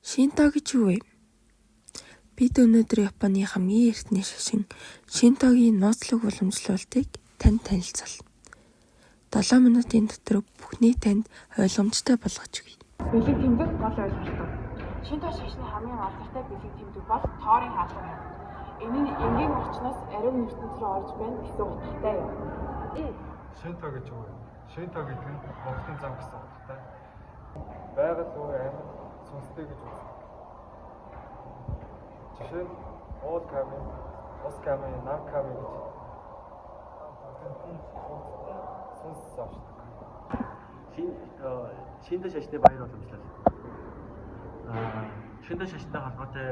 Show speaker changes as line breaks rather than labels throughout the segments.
Шинто гэж юу вэ? Бид өнөөдөр Японы хамгийн эртний шашин Шинтогийн нууцлаг уламжлалтыг танд танилцуулна. 7 минутын дотор бүхний танд ойлгомжтой болгож өгье.
Бэлэг тэмдэг гол ойлголтууд. Шинто шашны хамгийн алдартай бэлэг тэмдэг бол тоорын хаалга юм. Энэ нь энгийн орчноос ариун ертөнц рүү орж байна гэсэн утгатай юм.
Шинто гэж юу вэ? Шинто гэдэг нь Богдын зам гэсэн утгатай. Байгаль уу амьд сүнстэй гэж үздэг. Жишээ нь уул ками, ус ками, нам ками гэж сүнс авчдаг.
Шинто шашны баяр уламжлал. Шинто шаштай холбоотой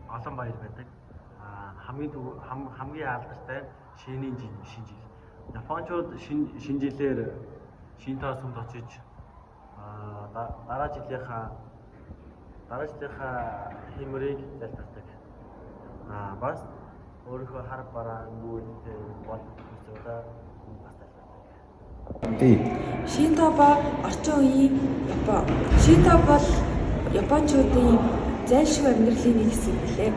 олон баяр байдаг. Хамгийн алдартай шинийн шинжил. Япончууд шинэ жилээр Шинто сүмд очиж дараа жилийнхаа хэмрийг залбирдаг. Бас өөрийнхөө хар бараа нүүлтэй бол зүйлээ бас залбирдаг.
Шинто ба орчин үеийн Япон. Шинто бол Япончуудын зайлшгүй амьдралын нэг хэсэг билээ.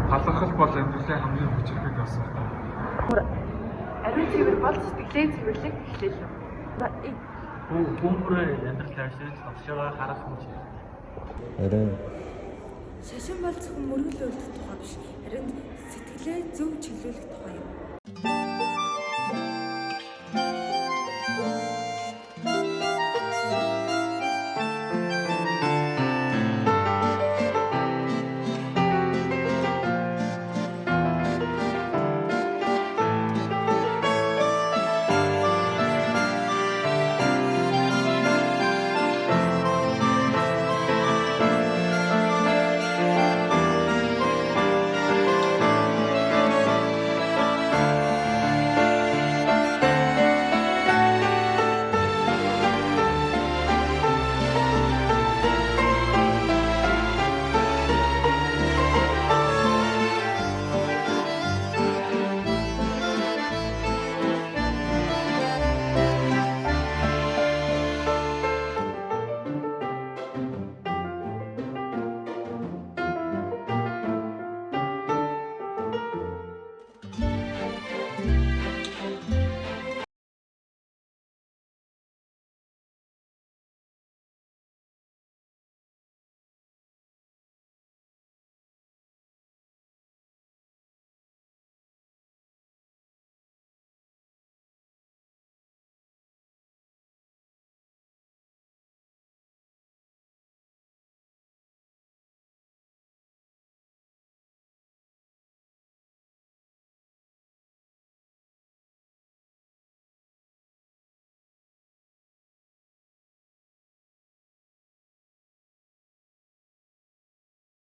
Талархал бол амьдралын хамгийн хүчирхэг асуудал.
Ариун цэвэр бол сэтгэлийн цэвэрлэг эхлэл юм.
Хүмүүрээ амьдрал ашиглаж товшоогоо харах хүч.
Шашин бол зөвхөн мөргөл өрдөх тухай биш, харин сэтгэлээ зөв чиглүүлэх тухай юм.